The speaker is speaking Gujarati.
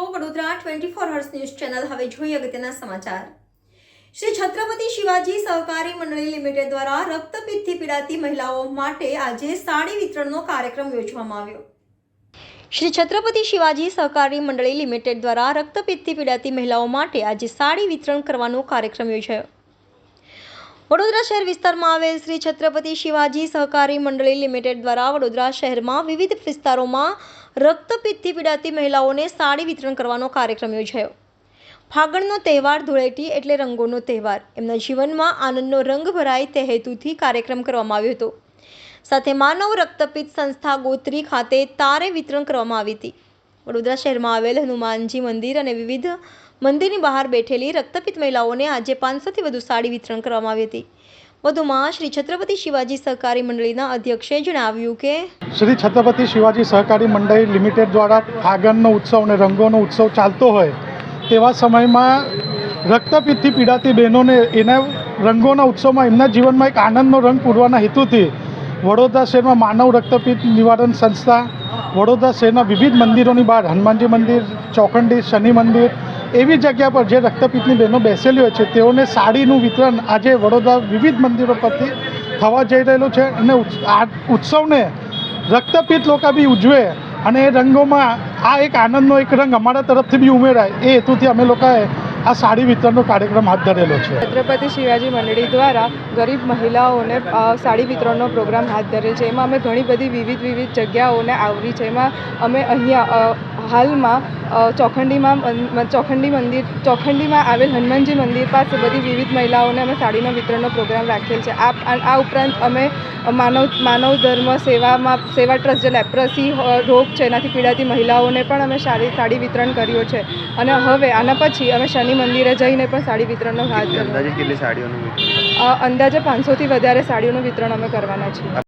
વડોદરા 24 હર્સ ન્યૂઝ ચેનલ હવે જોઈએ અગત્યના સમાચાર। શ્રી છત્રપતિ શિવાજી સહકારી મંડળી લિમિટેડ દ્વારા રક્તપિત્તથી પીડાતી મહિલાઓ માટે આજે સાડી વિતરણનો કાર્યક્રમ યોજવામાં આવ્યો। શ્રી છત્રપતિ શિવાજી સહકારી મંડળી લિમિટેડ દ્વારા રક્તપિત્તથી પીડાતી મહિલાઓ માટે આજે સાડી વિતરણ કરવાનો કાર્યક્રમ યોજાયો। વડોદરા શહેર વિસ્તારમાં આવેલ શ્રી છત્રપતિ શિવાજી સહકારી મંડળી લિમિટેડ દ્વારા વડોદરા શહેરમાં વિવિધ વિસ્તારોમાં રક્તપિત્તથી પીડાતી મહિલાઓને સાડી વિતરણ કરવાનો કાર્યક્રમ યોજાયો। ફાગણનો તહેવાર ધૂળેટી એટલે રંગોનો તહેવાર, એમના જીવનમાં આનંદનો રંગ ભરાય તે હેતુથી કાર્યક્રમ કરવામાં આવ્યો હતો। સાથે માનવ રક્તપિત્ત સંસ્થા ગોત્રી ખાતે તારે વિતરણ કરવામાં આવી હતી। વડોદરા શહેરમાં આવેલ હનુમાનજી મંદિર અને વિવિધ મંદિરની બહાર બેઠેલી રક્તપિત્ત મહિલાઓને આજે 500થી વધુ સાડી વિતરણ કરવામાં આવી હતી। વધુમાં શ્રી છત્રપતિ શિવાજી સહકારી મંડળીના અધ્યક્ષે જણાવ્યું કે શ્રી છત્રપતિ શિવાજી સહકારી મંડળી લિમિટેડ દ્વારા ફાગણનો ઉત્સવ અને રંગોનો ઉત્સવ ચાલતો હોય તેવા સમયમાં રક્તપિત્તથી પીડાતી બહેનોને એના રંગોના ઉત્સવમાં એમના જીવનમાં એક આનંદનો રંગ પૂરવાના હેતુથી વડોદરા શહેરમાં માનવ રક્તપિત્ત નિવારણ સંસ્થા વડોદરા શહેરના વિવિધ મંદિરોની બહાર હનુમાનજી મંદિર, ચોખંડી, શનિ મંદિર એવી જગ્યા પર જે રક્તપિત્તની બહેનો બેસેલી હોય છે તેઓને સાડીનું વિતરણ આજે વડોદરા વિવિધ મંદિરો પરથી થવા જઈ રહેલું છે અને આ ઉત્સવને રક્તપિત્ત લોકો બી ઉજવે અને એ રંગોમાં આ એક આનંદનો એક રંગ અમારા તરફથી બી ઉમેરાય એ હેતુથી અમે લોકોએ આ સાડી વિતરણનો કાર્યક્રમ હાથ ધરેલો છે। છત્રપતિ શિવાજી મંડળી દ્વારા ગરીબ મહિલાઓને સાડી વિતરણનો પ્રોગ્રામ હાથ ધરેલ છે। એમાં અમે ઘણી બધી વિવિધ જગ્યાઓને આવરી છે। એમાં અમે અહીંયા હાલમાં ચોખંડીમાં આવેલ હનુમાનજી મંદિર પાસે બધી વિવિધ મહિલાઓને અમે સાડીનો વિતરણનો પ્રોગ્રામ રાખેલ છે। આ ઉપરાંત અમે માનવ ધર્મ સેવા ટ્રસ્ટ જે લેપ્રસી રોગ છે એનાથી પીડાતી મહિલાઓને પણ અમે સાડી વિતરણ કર્યો છે અને હવે આના પછી અમે શનિ મંદિરે જઈને પણ સાડી વિતરણનો હાથ ધર્યો। અંદાજે કેટલી સાડીઓનું વિતરણ? અંદાજે 500થી વધારે સાડીઓનું વિતરણ અમે કરવાના છીએ।